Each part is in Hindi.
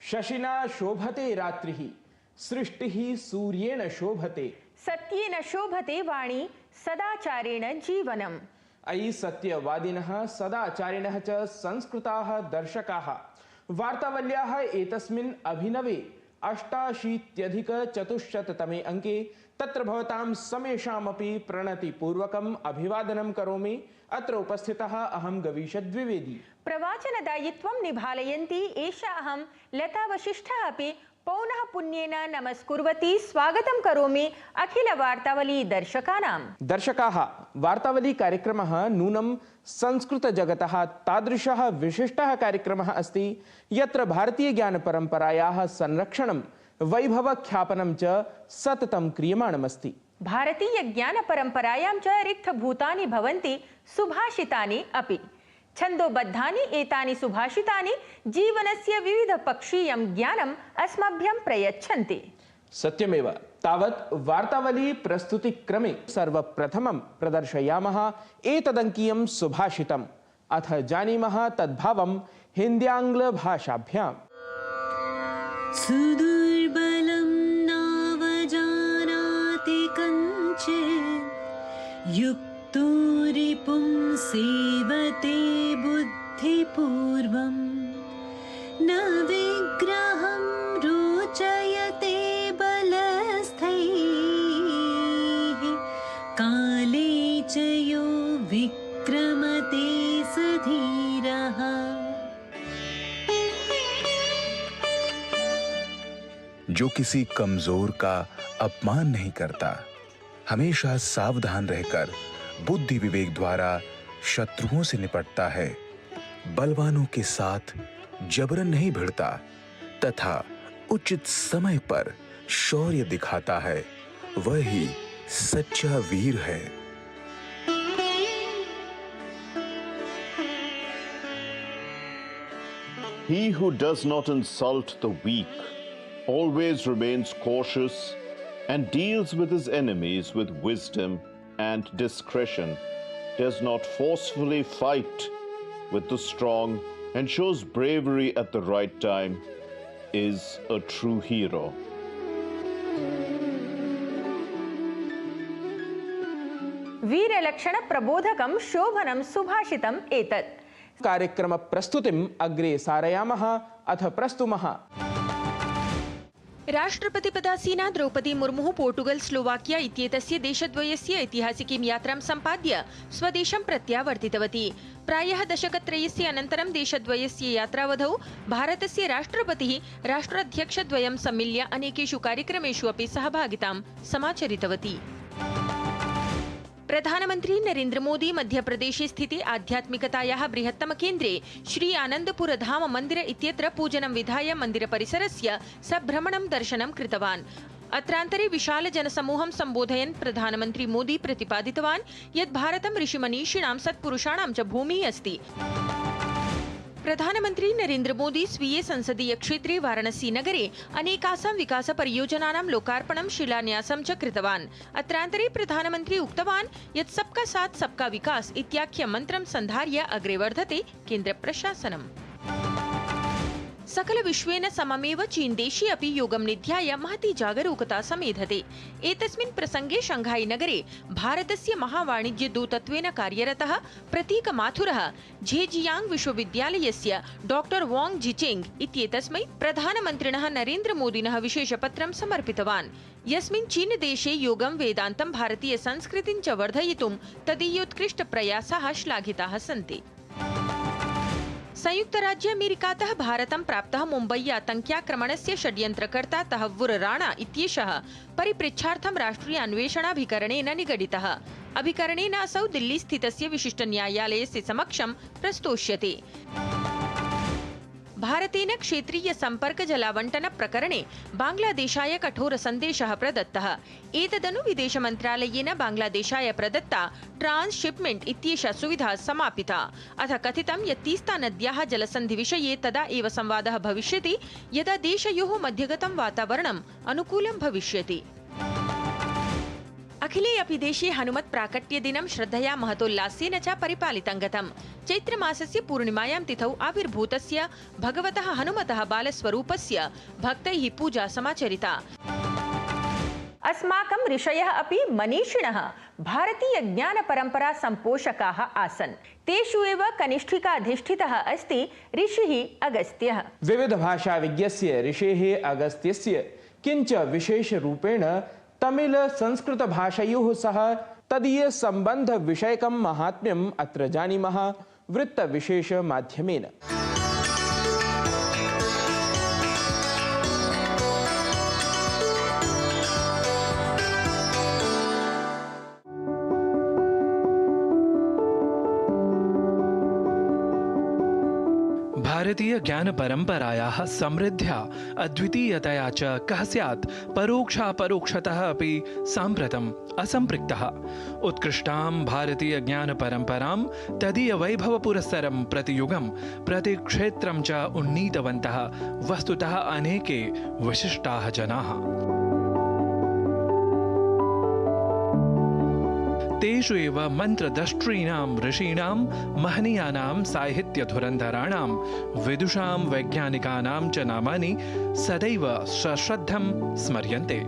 शशिना शोभते रात्रिः सृष्टिः सूर्येण शोभते सत्येन शोभते वाणी सदाचारेण जीवनम्। अयि सत्यवादिनः सदाचारिणः च संस्कृताः दर्शकाः वार्तावल्याः एतस्मिन् अभिनवे 88+400तमे अंके तत्र भवतां समेषामपि प्रणतिपूर्वकम् अभिवादनं करोमि। अत्र उपस्थितः अहं गवीशद्विवेदी। प्रवाचनदायित्वं निभालयन्ती एषा अहं लता वशिष्ठः अपि पौनः पुण्येन नमस्कुर्वती स्वागतं करोमि अखिल वार्तावली दर्शकानां। दर्शकाः, वार्तावली कार्यक्रमः नूनं संस्कृतजगतः तादृशः विशिष्टः कार्यक्रमः अस्ति यत्र भारतीयज्ञानपरम्परायाः संरक्षणं वैभवख्यापनं च सततं क्रियमाणमस्ति। भारतीयज्ञानपरम्परायां च रिक्तभूतानि भवन्ति सुभाषितानि अपि। छन्दोबद्धानि एतानि सुभाषितानि जीवनस्य विविधपक्षीयं ज्ञानम् अस्मभ्यं प्रयच्छन्ति। सत्यमेव। तावत् वार्तावली प्रस्तुतिक्रमे सर्वप्रथमं प्रदर्शयामः एतदङ्कीयं सुभाषितम्, अथ जानीमः तद्भावं हिन्द्याङ्ग्लभाषाभ्याम्। सुदुर्बलं नावजानाति कञ्चित् युक्तो रिपुं सेवते बुद्धिपूर्वं न विग्रहं रोचयते बलस्थैः काले च यो विक्रमते स धीरः। जो किसी कमजोर का अपमान नहीं करता, हमेशा सावधान रहकर बुद्धि विवेक द्वारा शत्रुओं से निपटता है, बलवानों के साथ जबरन नहीं भिड़ता तथा उचित समय पर शौर्य दिखाता है, वही सच्चा वीर है। He who does not insult the weak always remains cautious and deals with his enemies with wisdom and discretion, does not forcefully fight with the strong and shows bravery at the right time, is a true hero. वीरलक्षण प्रबोधकं शोभनं सुभाषितम् एतत्। कार्यक्रम प्रस्तुतिम् अग्रे सारयामः। अथ प्रस्तुमः राष्ट्रपतिपदासीना द्रौपदी मुर्मुः पोर्टुगल स्लोवाकिया इत्येतस्य देशद्वयस्य ऐतिहासिकीं यात्रां सम्पाद्य स्वदेशं प्रत्यावर्तितवती। प्रायः दशकत्रयस्य अनन्तरं देशद्वयस्य यात्रावधौ भारतस्य राष्ट्रपतिः राष्ट्राध्यक्षद्वयं सम्मिल्य अनेकेषु कार्यक्रमेषु अपि सहभागितां समाचरितवती। प्रधानमंत्री नरेंद्र मोदी मध्यप्रदेशे स्थिते आध्यात्मिकतायाः बृहत्तम केन्द्रे श्री आनंदपुर धाम मंदिर इत्यत्र पूजनं विधाय मन्दिरपरिसरस्य सभ्रमणं दर्शनं कृतवान्। अत्रान्तरे विशाल जनसमूहं सम्बोधयन् प्रधानमंत्री मोदी प्रतिपादितवान् यत् भारतं ऋषिमनीषिणां सत्पुरुषाणां च भूमिः अस्ति। प्रधानमंत्री नरेंद्र मोदी स्वीये संसदीय क्षेत्रे वाराणसी नगरे अनेकासां विकास परियोजनानां लोकार्पणं शिलान्यासं च कृतवान्। अत्रान्तरे प्रधानमंत्री उक्तवान् यत् सबका साथ सबका विकास इत्याख्यं मन्त्रं सन्धार्य अग्रे वर्धते केन्द्रप्रशासनम्। सकल विश्वेन सममेव चीन देशे अपि योगं निध्याय महती जागरूकता समेधते। एतस्मिन् प्रसंगे शंघाई नगरे भारतस्य महावाणिज्यदूतत्वेन कार्यरतः प्रतीक माथुरः झेजियांग विश्वविद्यालयस्य डॉक्टर वांग जिचेंग इत्येतस्मै प्रधानमन्त्रिणः नरेंद्र मोदिनः विशेषपत्रं समर्पितवान्, यस्मिन् चीन देशे योगं वेदान्तं भारतीय संस्कृतिं च वर्धयितुं तदीयोत्कृष्ट प्रयासाः श्लाघिताः सन्ति। संयुक्त राज्य अमेरिकातः भारतं प्राप्तः मुम्बई आतङ्क्याक्रमणस्य षड्यन्त्रकर्ता तहव्वुर राणा इत्येषः परिपृच्छार्थं राष्ट्रिय अन्वेषणाभिकरणेन निगडितः। अभिकरणेन असौ दिल्ली स्थितस्य विशिष्टन्यायालयस्य समक्षं प्रस्तोष्यते। भारतेन क्षेत्रीय संपर्क जलावंटन प्रकरणे बांग्लादेशाय कठोर सन्देशः प्रदत्तः। एतदनु विदेश मन्त्रालयेन बांग्लादेशाय प्रदत्ता ट्रांसशिपमेंट इत्येषा सुविधा समापिता। अथ कथितं यत् तीस्ता नद्याः जलसन्धि विषये तदा एव संवादः भविष्यति यदा देशयोः मध्यगतं वातावरणम् अनुकूलं भविष्यति। अखिले अपि देशे हनुमत् प्राकट्य दिनं श्रद्धया महतोल्लासेन च परिपालितं गतम्। चैत्रमासस्य पूर्णिमायां तिथौ आविर्भूतस्य भगवतः हनुमतः बालस्वरूपस्य भक्तैः पूजा समाचरिता। अस्माकं ऋषयः अपि मनीषिणः भारतीय ज्ञान परंपरा संपोषकाः आसन्। तेषु एव कनिष्ठिकाधिष्ठितः अस्ति ऋषिः अगस्त्यः। विविध भाषा विज्ञस्य ऋषेः अगस्त्यस्य किंच विशेष रूपेण तमिल संस्कृत भाषयोः सह तदीय संबंध विषयकं महात्म्यम् अत्र जानीमः वृत्त विशेष माध्यमेन। भारतीय ज्ञान परंपरायाः समृद्ध्या अद्वितीयतया च कः स्यात् परोक्षापरोक्षतः अपि साम्प्रतम् असम्पृक्तः। उत्कृष्टां भारतीय ज्ञान परंपरां तदीय वैभव पुरस्सरं प्रतियुगं प्रतिक्षेत्रं च उन्नीतवन्तः वस्तुतः अनेके विशिष्टाः जनाः। तेषु एव मंत्रद्रष्टॄणां ऋषीणां महनीयानां साहित्यधुरन्धराणां विदुषां वैज्ञानिकानां च नामानि सदैव सश्रद्धं स्मर्यन्ते।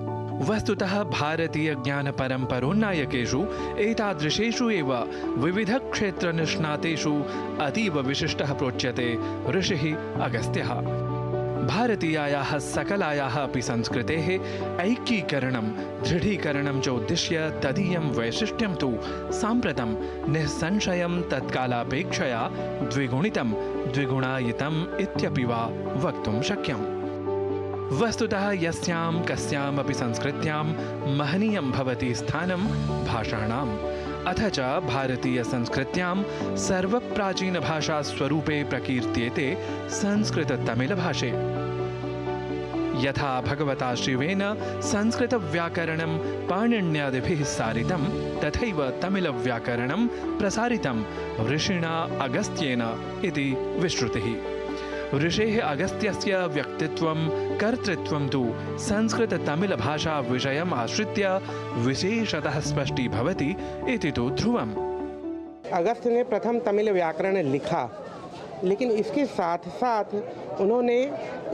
वस्तुतः भारतीय ज्ञान परम्परोन्नायकेषु एतादृशेषु एव विविध क्षेत्र निष्णातेषु अतीव विशिष्टः प्रोच्यते ऋषिः अगस्त्यः। भारतीयायाः सकलायाः अपि संस्कृतेः ऐक्यीकरणं दृढीकरणं च उद्दिश्य तदीयं वैशिष्ट्यं तु साम्प्रतं निःसंशयं तत्कालापेक्षया द्विगुणितं द्विगुणायितम् इत्यपि वा वक्तुं शक्यम्। वस्तुतः यस्यां कस्यामपि संस्कृत्यां महनीयं भवति स्थानं भाषाणाम्, अथ च भारतीय संस्कृत्यां सर्वप्राचीनभाषा स्वरूपे प्रकीर्त्येते संस्कृत तमिल भाषे। यथा भगवता शिवेन संस्कृत व्याकरणं पाणिन्यादिभिः सारितं तथैव तमिल व्याकरणं प्रसारितं ऋषिणा अगस्त्येन इति विश्रुतिः। ऋषेः अगस्त्यस्य व्यक्तित्वं कर्तृत्वं तु संस्कृत तमिल भाषा विषयम् आश्रित्य विशेषतः स्पष्टीभवति इति तु ध्रुवम्। अगस्त्य ने प्रथम तमिल व्याकरण लिखा, लेकिन इसके साथ साथ उन्होंने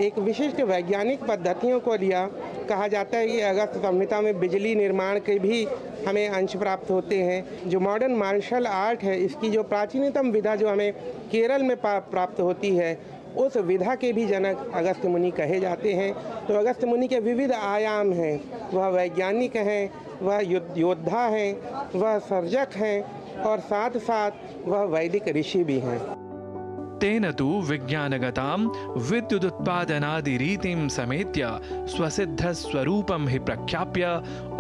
एक विशिष्ट वैज्ञानिक पद्धतियों को लिया। कहा जाता है कि अगस्त्य संहिता में बिजली निर्माण के भी हमें अंश प्राप्त होते हैं। जो मॉडर्न मार्शल आर्ट है, इसकी जो प्राचीनतम विधा जो हमें केरल में प्राप्त होती है, उस विधा के भी जनक अगस्त्य मुनि कहे जाते हैं। तो अगस्त्य मुनि के विविध आयाम हैं। वह वैज्ञानिक हैं, वह योद्धा हैं, वह सर्जक हैं और साथ साथ वह वैदिक ऋषि भी हैं। तेन तु विज्ञानगतां विद्युदुत्पादनादिरीतिं समेत्य स्वसिद्धस्वरूपं हि प्रख्याप्य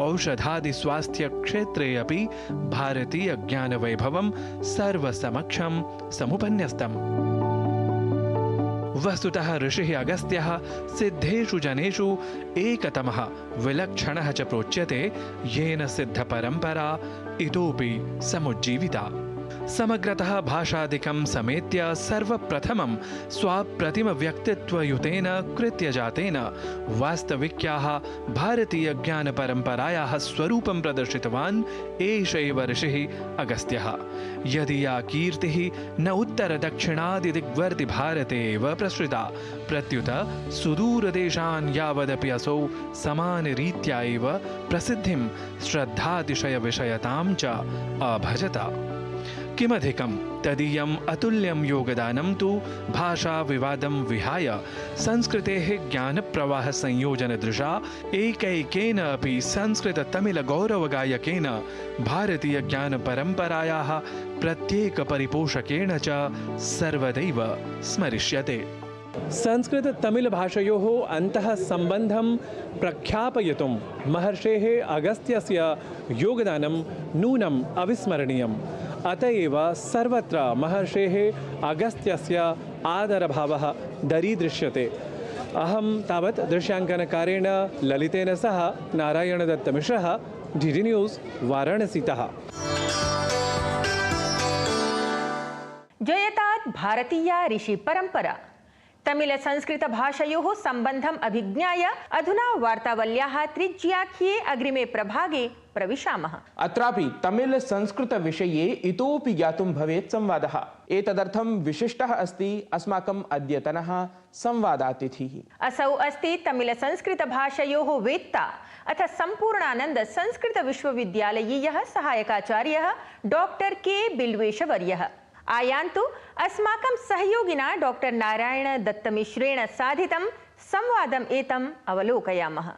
औषधादिस्वास्थ्यक्षेत्रे अपि भारतीय ज्ञानवैभवं सर्वसमक्षं समुपन्यस्तम्। वस्तुतः ऋषिः अगस्त्यः सिद्धेषु जनेषु एकतमः विलक्षणः च प्रोच्यते, येन सिद्धपरम्परा इतोपि समुज्जीविता। समग्रतः भाषादिकं समेत्य सर्वप्रथमं स्वाप्रतिमव्यक्तित्वयुतेन कृत्यजातेन वास्तविक्याः भारतीयज्ञानपरम्परायाः स्वरूपं प्रदर्शितवान् एष एव ऋषिः अगस्त्यः। यदि या कीर्तिः न उत्तरदक्षिणादिदिग्वर्ति भारते एव प्रसृता, प्रत्युत सुदूरदेशान् यावदपि असौ समानरीत्या एव प्रसिद्धिं श्रद्धातिशयविषयतां च अभजत। किमधिकं तदीयम् अतुल्यं योगदानं तु भाषा विवादं विहाय संस्कृतेः ज्ञानप्रवाह संयोजनदृशा एकैकेन अपि संस्कृत तमिल गौरवगायकेन भारतीय ज्ञानपरम्परायाः प्रत्येक परिपोषकेण च सर्वदैव स्मरिष्यते। संस्कृत तमिल भाषयोः अन्तः सम्बन्धं प्रख्यापयितुं महर्षेः अगस्त्यस्य योगदानं नूनम् अविस्मरणीयम्। अत एव सर्वत्र महर्षेः अगस्त्यस्य आदरभावः दरीदृश्यते। अहं तावत् दृश्याङ्कनकारेण ललितेन सह नारायणदत्तमिश्रः, DD न्यूज़, वाराणसीतः। जयतात् भारतीया ऋषि परंपरा। तमिल-संस्कृत-भाषयोः सम्बन्धम् अभिज्ञाय अधुना वार्तावल्याः त्रिज्याख्ये अग्रिमे प्रभागे प्रविशामः। अत्रापि तमिल संस्कृत विषये इतोपि ज्ञातुं भवेत् संवादः। एतदर्थं विशिष्टः अस्ति अस्माकम् अद्यतनः संवादातिथिः। असौ अस्ति तमिल संस्कृत भाषयोः वेत्ता अथ सम्पूर्णानन्द संस्कृत विश्वविद्यालयीयः सहायकाचार्यः डॉक्टर के बिल्वेशवर्यः। आयान्तु अस्माकं सहयोगिना डॉक्टर नारायण दत्तमिश्रेण साधितं संवादम् एतम् अवलोकयामः।